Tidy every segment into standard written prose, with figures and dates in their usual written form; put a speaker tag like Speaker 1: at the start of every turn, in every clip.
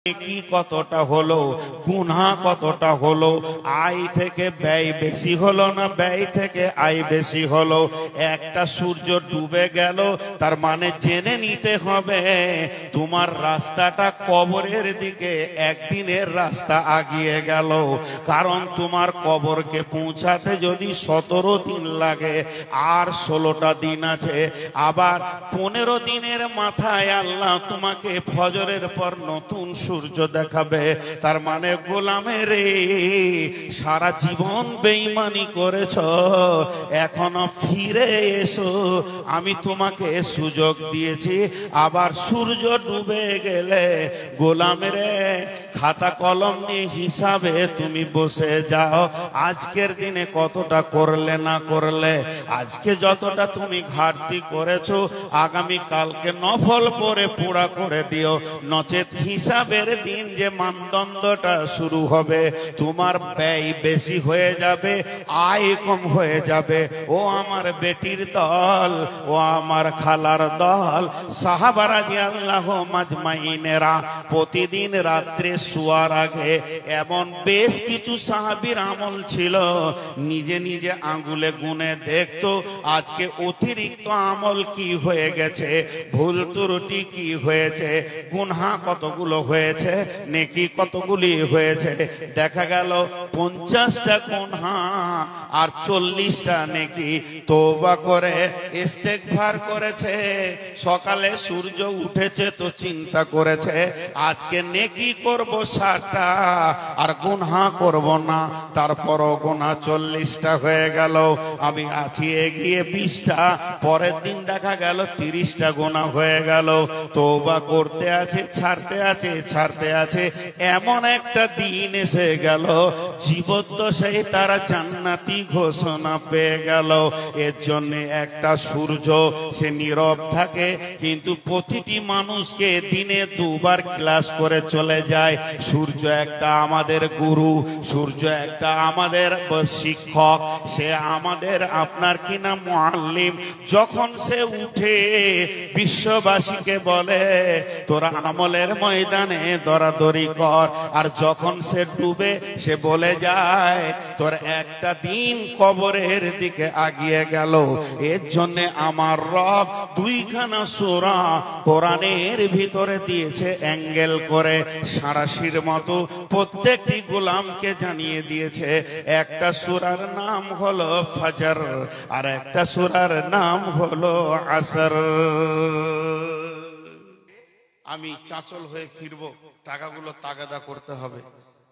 Speaker 1: কি কতটা হলো, গুনাহ কতটা হলো, আয় থেকে ব্যয় বেশি হলো না ব্যয় থেকে আয় বেশি হলো। একটা সূর্য ডুবে গেল, তার মানে জেনে নিতে হবে তোমার রাস্তাটা কবরের দিকে একদিনের রাস্তা আগিয়ে গেল। কারণ তোমার কবরকে পৌঁছাতে যদি 17 দিন লাগে, আর 16টা দিন আছে, আবার 15 দিনের মাথায় আল্লাহ তোমাকে ফজরের পর নতুন সূর্য দেখাবে। তার মানে গোলামের সারা জীবন বেঈমানি করেছ, এখনো ফিরে এসো, আমি তোমাকে সুযোগ দিয়েছি। আবার সূর্য ডুবে গেলে গোলামের খাতা কলম নিয়ে হিসাবে তুমি বসে যাও, আজকের দিনে কতটা করলে না করলে। আজকে যতটা তুমি ঘাটতি করেছো, আগামী কালকে নফল পরে পুরা করে দিও, নচেত হিসাবের দিন যে মানদণ্ডটা শুরু হবে, তোমার ব্যয় বেশি হয়ে যাবে, আয় কম হয়ে যাবে। ও আমার বেটির দল, ও আমার খালার দল, সাহাবারা রাদিয়াল্লাহু মাজমাইনেরা প্রতিদিন রাত্রে শোয়ার আগে এমন বেশ কিছু সাহাবীর আমল ছিল, নিজে নিজে আঙ্গুলে গুনে দেখতো আজকে অতিরিক্ত আমল কি হয়ে গেছে, ভুল ত্রুটি কি হয়েছে, গুনাহ কতগুলো হয়েছে, নেকি কতগুলি হয়েছে। দেখা গেল 50টা গুনাহ আর 40টা নেকি। তওবা করে ইস্তেগফার করেছে, সকালে সূর্য উঠেছে তো চিন্তা করেছে আজকে নেকি করব 60টা আর গুনাহ করব না, তারপরও গুনাহ 40টা হয়ে গেল। আমি আছি এগিয়ে 20টা, পরের দিন দেখা গেল 30টা গুনাহ হয়ে গেল। তওবা করতে আছে, ছাড়তে আছে, ছাড়তে আছে, এমন একটা দিন এসে গেল জীবদ্দশায় তারা জান্নাতি ঘোষণা পেয়ে গেল। এর জন্য একটা সূর্য সে নীরব থাকে, কিন্তু প্রতিটি মানুষকে দিনে 2বার ক্লাস করে চলে যায়। সূর্য একটা আমাদের গুরু, সূর্য একটা আমাদের শিক্ষক, সে আমাদের আপনার কিনা মুআল্লিম। যখন সে উঠে বিশ্ববাসীকে বলে তোরা আমলের ময়দানে দরাদরি কর, আর যখন সে ডুবে সে বলে যায় তোর একটা দিন কবরের দিকে আগিয়ে গেল। এর জন্য আমার রব 2খানা সূরা কোরআনের ভিতরে দিয়েছে অ্যাঙ্গেল করে, সারাশির মতো প্রত্যেকটি গোলামকে জানিয়ে দিয়েছে। একটা সূরার নাম হলো ফজর, আর একটা সূরার নাম হলো আসর। আমি চাঁচল হয়ে ফিরবো, টাকাগুলো তাগাদা করতে হবে।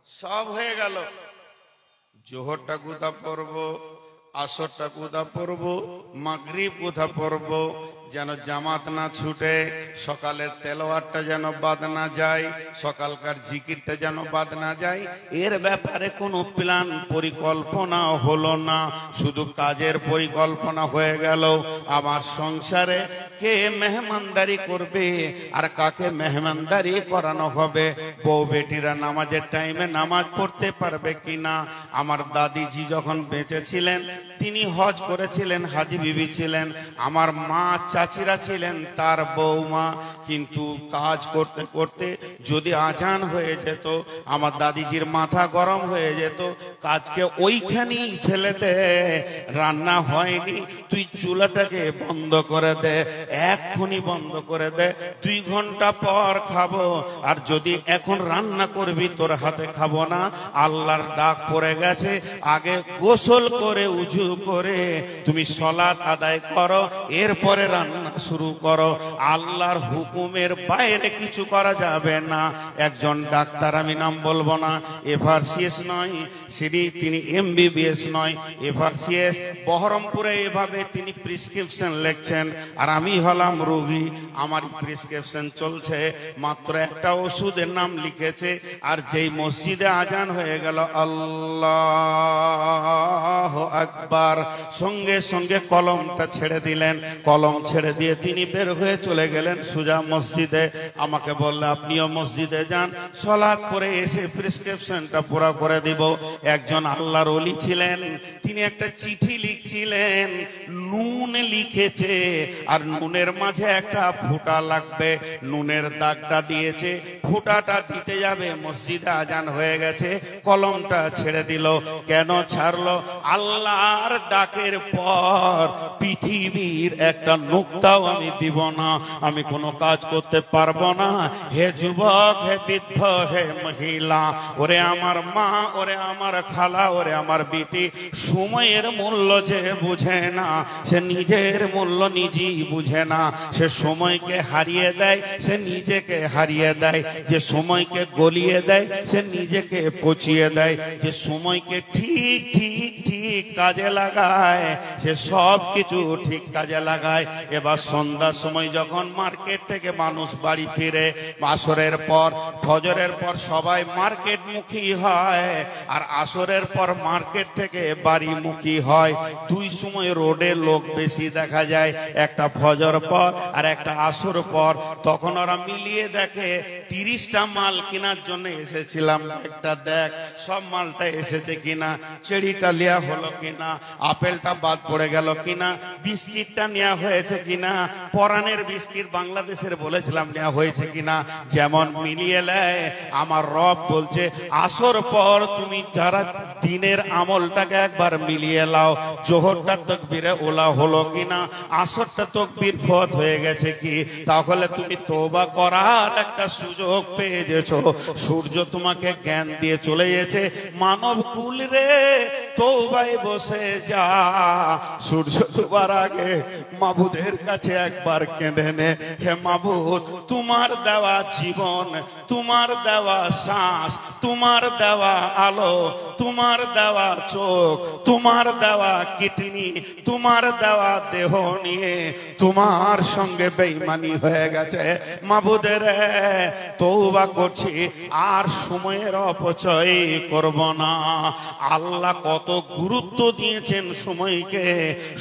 Speaker 1: সব হয়ে গেল, জোহরটা কোথা পড়বো, আসরটা কোথা পড়বো, মাগরিব কোথা পড়বো, যেন জামাত না ছুটে, সকালের তেলাওয়াতটা যেন বাদ না যায়, সকালকার জিকিরটা যেন বাদ না যায়। এর ব্যাপারে কোনো প্ল্যান পরিকল্পনা হলো না, শুধু কাজের পরিকল্পনা হয়ে গেল। আমার সংসারে কে মেহমানদারি করবে আর কাকে মেহমানদারি করানো হবে, বউ বেটিরা নামাজের টাইমে নামাজ পড়তে পারবে কিনা। আমার দাদিজি যখন বেঁচে ছিলেন তিনি হজ করেছিলেন, হাজি বিবি ছিলেন। আমার মা চাচিরা ছিলেন তার বৌমা, কিন্তু কাজ করতে করতে যদি আজান হয়ে যেত, আমার দাদিজির মাথা গরম হয়ে যেত, কাজকে ওইখানেই ফেলে দে, রান্না হয়নি তুই চুলাটাকে বন্ধ করে দে, এক্ষুনি বন্ধ করে দে, 2 ঘন্টা পর খাবো। আর যদি এখন রান্না করবি তোর হাতে খাবো না, আল্লাহর ডাক পড়ে গেছে, আগে গোসল করে উজু করে তুমি সালাত আদায় করো, এরপরে রান্না শুরু করো। আল্লাহর হুকুমের বাইরে কিছু করা যাবে না। একজন ডাক্তার, আমি নাম বলবো না, এফআরসিএস নয়, তিনি এমবিবিএস নয়, এফআরসিএস বহরমপুরে, এভাবে তিনি প্রেসক্রিপশন লিখছেন, আর আমি হলাম রোগী, আমার প্রেসক্রিপশন চলছে, মাত্র একটা ওষুধের নাম লিখেছে। আর যেই মসজিদে আজান হয়ে গেল আল্লাহু আকবার, সঙ্গে সঙ্গে কলমটা ছেড়ে দিলেন, কলম ছেড়ে দিয়ে তিনি বের হয়ে চলে গেলেন সোজা মসজিদে। আমাকে বললে আপনিও মসজিদে যান, সালাত পড়ে এসে প্রেসক্রিপশনটা পুরা করে দিব। একজন আল্লাহর ওলি ছিলেন, তিনি একটা চিঠি লিখছিলেন, নুন লিখেছে আর নুনের মাঝে একটা ফুটা লাগবে, নুনের দাগটা দিয়েছে, ফুটাটা দিতে যাবে, মসজিদে আজান হয়ে গেছে, কলমটা ছেড়ে দিল। কেন ছাড়লো? আল্লাহর ডাকের পর পৃথিবীর একটা নুক্তাও আমি দিব না, আমি কোনো কাজ করতে পারবো না। হে যুবক, হে বৃদ্ধ, হে মহিলা, ওরে আমার মা, ওরে আমার খালা, ওরে আমার বিটি, সময়ের মূল্য যে বুঝে না, সে নিজের মূল্য নিজেই বুঝে না। সে সময়কে হারিয়ে দেয়, সে নিজেকে হারিয়ে দেয়। যে সময়কে গলিয়ে দেয়, সে নিজেকে পচিয়ে দেয়। যে সময়কে ঠিক ঠিক ঠিক কাজে লাগায়, সে সব কিছু ঠিক কাজে লাগায়। এবার সন্ধ্যার সময় যখন মার্কেট থেকে মানুষ বাড়ি ফিরে, আসরের পর, ফজরের পর সবাই মার্কেট মুখী হয়, আর আসরের পর মার্কেট থেকে বাড়ি মুখী হয়। দুই সময় রোডে লোক বেশি দেখা যায়, একটা ফজর পর আর একটা আসর পর। তখন ওরা মিলিয়ে দেখে 30টা মাল কেনার জন্য এসেছিলাম, একটা দেখ সব মালটা এসেছে কিনা, চেরিটা নেওয়া হলো কিনা, আপেলটা বাদ পড়ে গেল কিনা, বিস্কিটটা নেওয়া হয়েছে কিনা, পরানের বিস্কিট বাংলাদেশের বলেছিলাম নেওয়া হয়েছে কিনা। যেমন মিলিয়ে নেয়, আমার রব বলছে আসর পর তুমি যারা দিনের আমলটাকে একবার মিলিয়ে লাও, জোহরটা তাকবীরে ওলা হলো কিনা, আসরটা তাকবীর ফত হয়ে গেছে কি, তাহলে তুমি তওবা করার একটা সুযোগ পেয়ে গেছো। সূর্য তোমাকে জ্ঞান দিয়ে চলে গেছে, মানব কুল রে তওবায় বসে যা। সূর্য ডোবার আগে মাবুদের কাছে একবার কেঁদে নে, হে মাবুদ, তোমার দেওয়া জীবন, তোমার দেওয়া শ্বাস, তোমার দেওয়া আলো, তোমার দেওয়া চোখ, তোমার দেওয়া কিডনি, তোমার দেওয়া দেহ নিয়ে তোমার সঙ্গে বেঈমানি হয়ে গেছে। মাবুদের তওবা করছি, আর সময়ের অপচয় করব না। আল্লাহ কত গুরুত্ব দিয়েছেন সময়কে,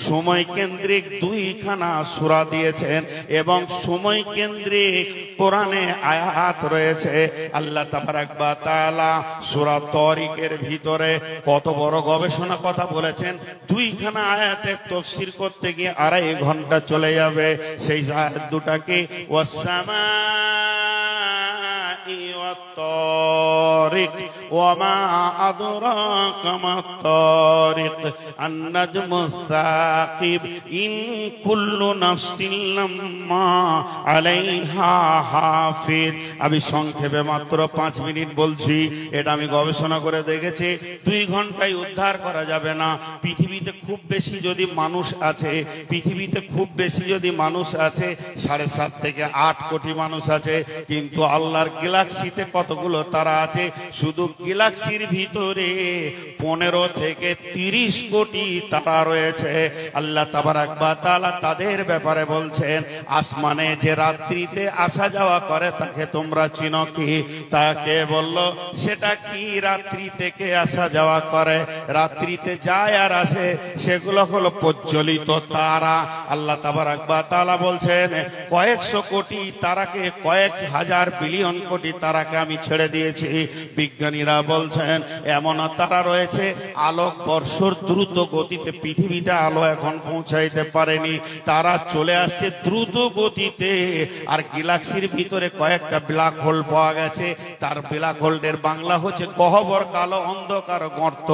Speaker 1: সময় কেন্দ্রিক 2খানা সূরা দিয়েছেন এবং সময় কেন্দ্রিক কোরআনে আয়াত রয়েছে। আল্লাহ তাবারাক ওয়া তাআলা সূরা তারিকের ভিতরে কত বড় গবেষণা কথা বলেছেন। 2খানা আয়াতের তাফসীর করতে গিয়ে 2.5 ঘন্টা চলে যাবে। সেই আয়াত দুটাকে ওয়াস-সামাই ওয়াত-তারিক ওয়ামা আদরাকা মাত-তারিক আন-নাজমুস সাকিব ইন কুল্লু নাফসিন লাম্মা আলাইহা হাফিজ। আমি সংক্ষেপে মাত্র 5 মিনিট বলছি, এটা আমি গবেষণা করে দেখেছি। 2 ঘন্টায় উদ্ধার করা যাবে না। পৃথিবীতে খুব বেশি যদি মানুষ আছে, পৃথিবীতে খুব বেশি যদি মানুষ আছে, 7.5 থেকে 8 কোটি মানুষ আছে। কিন্তু আল্লাহর গ্যালাক্সিতে কতগুলো তারা আছে? শুধু গ্যালাক্সির ভিতরে 15 থেকে 30 কোটি তারা রয়েছে। আল্লাহ তাবারাক ওয়া তাআলা তাদের ব্যাপারে বলছেন, আসমানে যে রাত্রিতে আসা যাওয়া করে তাকে তোমরা চিনো কি? তাকে বলল, সেটা কি রাত্রি থেকে আসা যাওয়া করে? রাত্রিতে যায় আর আসে, সেগুলো হলো প্রজ্বলিত তারা। আল্লাহ তাবারাক ওয়া তাআলা বলছেন, কয়েকশো কোটি তারাকে, কয়েক হাজার বিলিয়ন কোটি তারাকে আমি ছেড়ে দিয়েছি। বিজ্ঞানীরা বলছেন এমন তারা রয়েছে আলোক বর্ষর দ্রুত গতিতে, পৃথিবীতে আলো এখন পৌঁছাইতে পারেনি, তারা চলে আসছে দ্রুত গতিতে। আর গ্যালাক্সির ভিতরে কয়েকটা ব্ল্যাক হোল পাওয়া গেছে, তার ব্ল্যাক হোলের বাংলা হচ্ছে গহ্বর, কালো অন্ধকার গর্ত।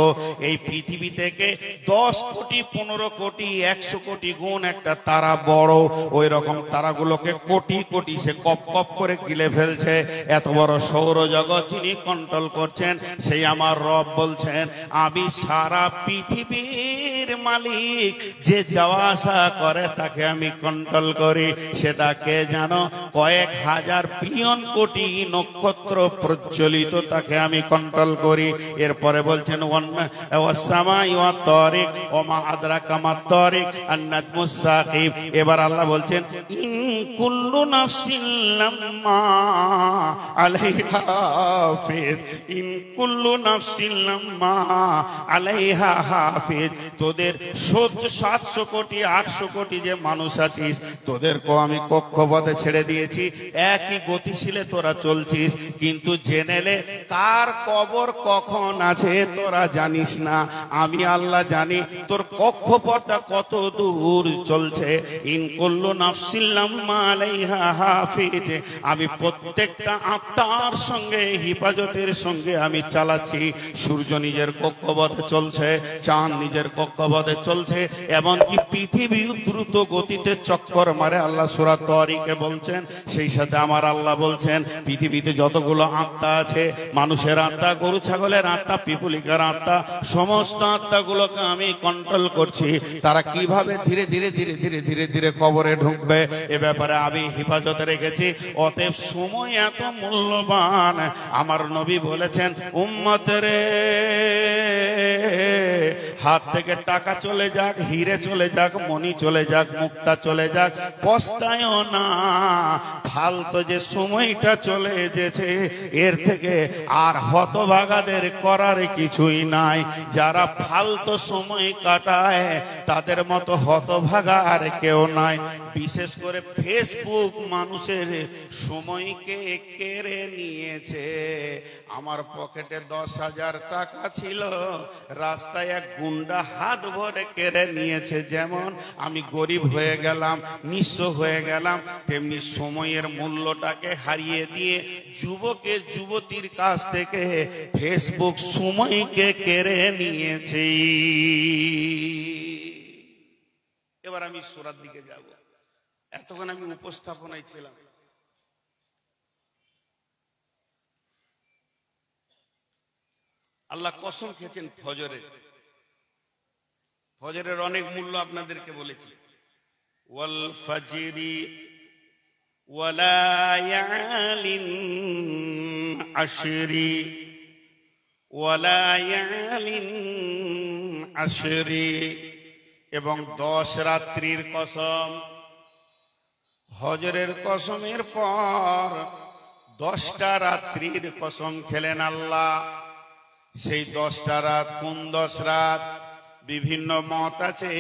Speaker 1: এই পৃথিবী থেকে 10 কোটি 15 কোটি 100 কোটি গুণ একটা তারা বড়। ওই রকম তারাগুলোকে কোটি কোটি সে কপ কপ করে গিলে ফেলছে। এত বড় সৌরজগৎ যিনি কন্ট্রোল করছেন, সেই আমার রব বলছেন, আমি সারা পৃথিবীর মালিক, যে যাওয়া আসা করে তাকে আমি কন্ট্রোল করি। সেটাকে জানো, কয়েক হাজার বিলিয়ন কোটি নক্ষত্র প্রজ্বলিত, তাকে আমি কন্ট্রোল করি। এরপরে বলছেন ওয়াস-সামাই ওয়াত-তারিক ওয়া মা আদরাকা মাত-তারিক আন-নাজমুস সাকিব। এবার আল্লাহ বলছেন, ইন কুল্লু নাফসিন লাম্মা আলাইহা হাফিজ, ইন কুল্লু নাফসিন লাম্মা আলাইহা হাফিজ। তোদের 700 কোটি 800 কোটি যে মানুষ আছিস, তোদেরকেও আমি কক্ষপথে ছেড়ে দিয়েছি, একই গতিশীলে তোরা চলছিস, কিন্তু জেনেলে কার কবর কখন আছে তোরা জানিস না, আমি আল্লাহ জানি তোর কক্ষপথটা কত দূর চলছে। ইন কুল্লু নাফসিন লাম্মা আলাইহা হাফিজ, আমি প্রত্যেকটা আত্মার সঙ্গে হিফাজতের সঙ্গে আমি চালাচ্ছি। সূর্য নিজের কক্ষপথে চলছে, চাঁদ নিজের কক্ষপথে চলছে, এমনকি পৃথিবী দ্রুত গতিতে চক্কর মারে। আল্লাহ সূরা তারিকে বলছেন, সেই সাথে আমার আল্লাহ বলছেন পৃথিবীতে যতগুলো আত্মা আছে, মানুষের আত্মা, গরু ছাগলের আত্মা, পিপুলিকার আত্মা, সমস্ত আত্মাগুলোকে আমি কন্ট্রোল করছি। তারা কিভাবে ধীরে ধীরে ধীরে ধীরে ধীরে ধীরে কবরে ঢুকবে এ ব্যাপারে আমি হিফাজতে রেখেছি। অতএব সময় এত মূল্যবান। আমার নবী বলেছেন, উম্মতের হাত থেকে টাকা চলে যাক, হিরে চলে যাক, মণি চলে যাক, মুক্তা চলে যাক, পস্তায়ও না। ফালতু যে সময়টা চলে যেছে, এর থেকে আর হতভাগাদের করার কিছুই নাই। যারা ফালতু সময় কাটায় তাদের মতো হতভাগা আর কেউ নাই। বিশেষ করে ফেসবুক মানুষের সময়কে কেড়ে নিয়েছে। আমার পকেটে 10,000 টাকা ছিল, রাস্তায় এক গুন্ডা হাত ভরে কেড়ে নিয়েছে। যেমন আমি গরিব হয়ে গেলাম, নিঃস্ব হয়ে গেলাম, তেমনি সময়ের মূল্যটাকে হারিয়ে দিয়ে যুবকের যুবতীর কাছ থেকে ফেসবুক সময়কে কেড়ে নিয়েছে। এবার আমি সূরার দিকে যাব। এতক্ষণ আমি উপস্থাপনায় ছিলাম। আল্লাহ কসম খেয়েছেন ফজরের। ফজরের অনেক মূল্য আপনাদেরকে বলেছি। ওয়াল ফাজরি ওয়ালায়ালিন আশরি ওয়ালায়ালিন আশরি, এবং 10 রাত্রির কসম। ফজরের কসমের পর 10টা রাত্রির কসম খেলেন আল্লাহ। সেই 10টা রাত কোন 10 রাত? বিভিন্ন মত আছে।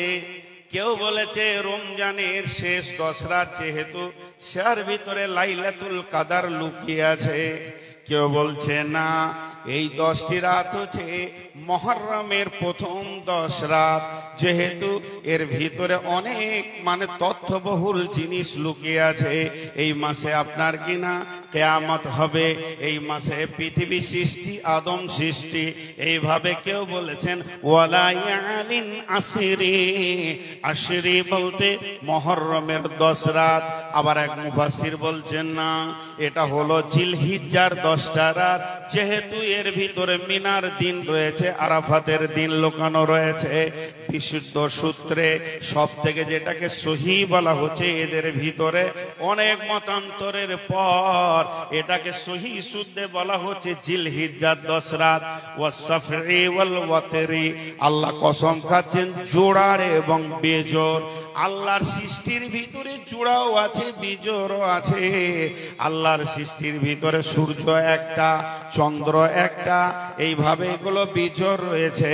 Speaker 1: কেউ বলেছে রমজানের শেষ 10 রাত, যেহেতু সের ভিতরে লাইলাতুল কাদার লুকিয়ে আছে। কেউ বলছে না, এই 10টি রাত হচ্ছে মুহররমের প্রথম 10 রাত, যেহেতু এর ভিতরে অনেক তথ্যবহুল জিনিস লুকিয়ে আছে। এই মাসে আপনার কিনা কিয়ামত হবে, এই মাসে পৃথিবী সৃষ্টি, আদম সৃষ্টি। এইভাবে কেউ বলেছেন ওয়ালায়ালিন আশরি, আশরি বলতে মুহররমের 10 রাত। আবার এক মুফাসসির বলছেন না, এটা হলো জিলহিজ্জার 10টা রাত, যেহেতু এর ভিতরে মিনার দিন রয়েছে, আরাফাতের দিন লুকানো রয়েছে। বিশুদ্ধ সূত্রে সব থেকে যেটাকে সহি বলা হচ্ছে, এদের ভিতরে অনেক মতান্তরের পর এটাকে সহি সূত্রে বলা হচ্ছে জিলহিজ্জার 10 রাত। ওয়াসফি ওয়াল ওয়াতরি, আল্লাহ কসম খাচ্ছেন জোড়ার এবং বেজোড়। আল্লাহর সৃষ্টির ভিতরে জোড়াও আছে, বিজোড়ও আছে। আল্লাহর সৃষ্টির ভিতরে সূর্য একটা, চন্দ্র একটা, এইভাবে এগুলো বিজোড় রয়েছে।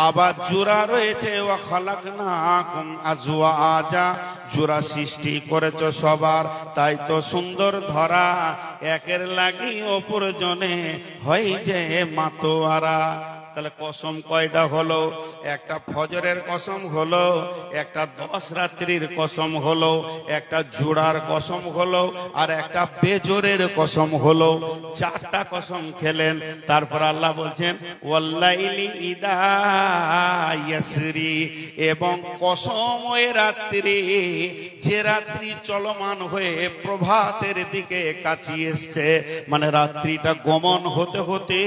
Speaker 1: আবার জোড়া রয়েছে, ওয়া খালাকনাকুম আজওয়াজা, জোড়া সৃষ্টি করেছ সবার, তাই তো সুন্দর ধরা। একের লাগি অপর জনে হয় যে মাতোয়ারা। তাহলে কসম কয়টা হলো? একটা ফজরের কসম হলো, একটা 10 রাত্রির কসম হলো, একটা জোড়ার কসম হলো, আর একটা বেজোরের কসম হলো। 4টা কসম খেলেন। তারপর আল্লাহ বলছেন ওয়াল্লাইলি ইদা ইয়াসরি, এবং কসম ওই রাত্রি, যে রাত্রি চলমান হয়ে প্রভাতের দিকে কাছে এসছে, রাত্রিটা গমন হতে হতে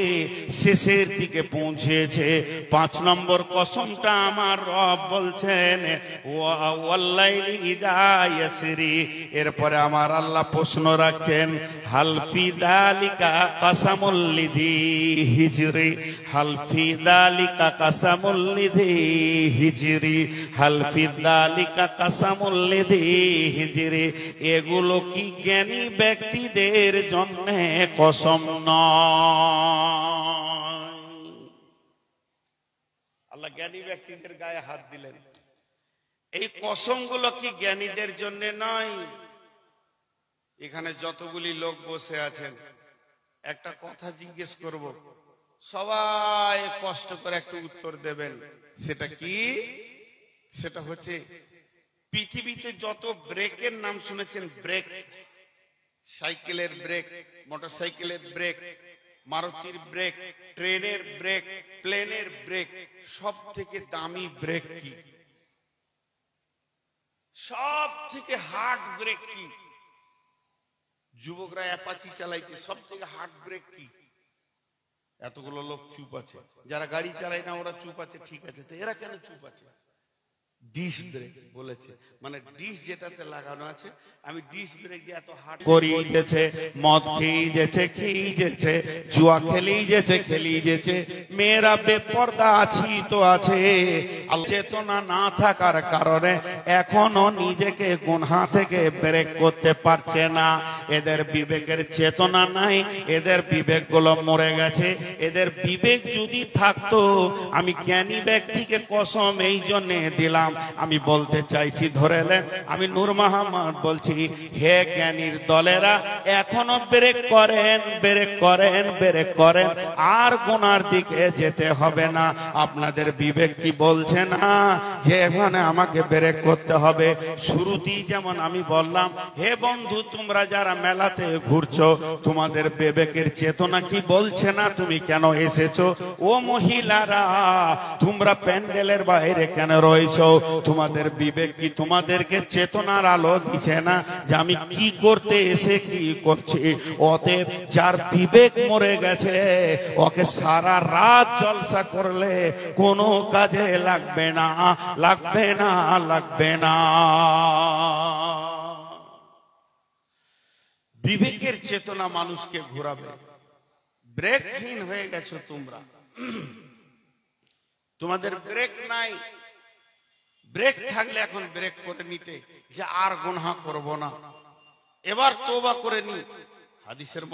Speaker 1: শেষের দিকে পৌঁছে বুঝিয়েছে। 5 নম্বর কসমটা আমার রব বলছেন ওয়াল্লাইলি ইযা ইয়াসরি। এরপরে আমার আল্লাহ প্রশ্ন রাখছেন হাল ফি যালিকা কাসামুল লিযি হিজরি, হাল ফি যালিকা কাসামুল লিযি হিজরি, হাল ফি যালিকা কাসামুল লিযি হিজরি। এগুলো কি জ্ঞানী ব্যক্তিদের জন্য কসম নয়? আল্লাহ জ্ঞানী ব্যক্তিদের গায়ে হাত দিলেন। এই কসমগুলো কি জ্ঞানীদের জন্য নয়? এখানে যতগুলি লোক বসে আছেন একটা কথা জিজ্ঞেস করব, সবাই কষ্ট করে একটু উত্তর দেবেন। সেটা কি? সেটা হচ্ছে পৃথিবীতে যত ব্রেকের নাম শুনেছেন, ব্রেক, সাইকেলের ব্রেক, মোটরসাইকেলের ব্রেক, মারুতির ব্রেক, ট্রেনের ব্রেক, প্লেনের ব্রেক, সব থেকে দামি ব্রেক কি? সব থেকে হার্ড ব্রেক কি? যুবকরা অ্যাপাচি চালাইছে, সব থেকে হার্ড ব্রেক কি? এতগুলো লোক চুপ আছে। যারা গাড়ি চালায় না ওরা চুপ আছে, ঠিক আছে, তো এরা কেন চুপ আছে? ডিশ ব্রেক বলেছে, মানে ডিশ যেটাতে লাগানো আছে। আমি ডিশ ব্রেক দিয়ে এত হার্ড করিয়ে গেছে, মদ খেয়ে গেছে, খেয়ে গেছে, জুয়া খেলেই গেছে, খেলেই গেছে, মেয়েরা বেপর্দা আছি তো আছে। চেতনা না থাকার কারণে এখনো নিজেকে গুনাহ থেকে ব্রেক করতে পারছে না। এদের বিবেকের চেতনা নাই, এদের বিবেকগুলো মরে গেছে। এদের বিবেক যদি থাকতো, আমি জ্ঞানী ব্যক্তিকে কসম এই জন্য দিলাম, আমি বলতে চাইছি, ধরেলেন আমি নূর মোহাম্মদ বলছি, হে জ্ঞানীর দলেরা এখনো ব্রেক করেন, ব্রেক করেন, ব্রেক করেন, আর গুনার দিকে যেতে হবে না। আপনাদের বিবেক কি বলছে না যে এখানে আমাকে ব্রেক করতে হবে? শুরুতেই যেমন আমি বললাম, হে বন্ধু তোমরা যারা মেলাতে ঘুরছো, তোমাদের বিবেকের চেতনা কি বলছে না তুমি কেন এসেছো? ও মহিলারা তোমরা প্যান্ডেলের বাইরে কেন রয়েছো? তোমাদের বিবেক কি তোমাদেরকে চেতনার আলো দিচ্ছে না যে আমি কি করতে এসে কি করছি? অতএব যার বিবেক মরে গেছে ওকে সারা রাত জলসা করলে কোনো কাজে লাগবে না, লাগবে না, লাগবে না। বিবেকের চেতনা মানুষকে ঘোরাবে। ব্রেকহীন হয়ে গেছো তোমরা, তোমাদের ব্রেক নাই। ব্রেক থাকলে এখন ব্রেক করে নিতে যে আর গুনাহ করব না, এবার তওবা করে নি। হাদিসের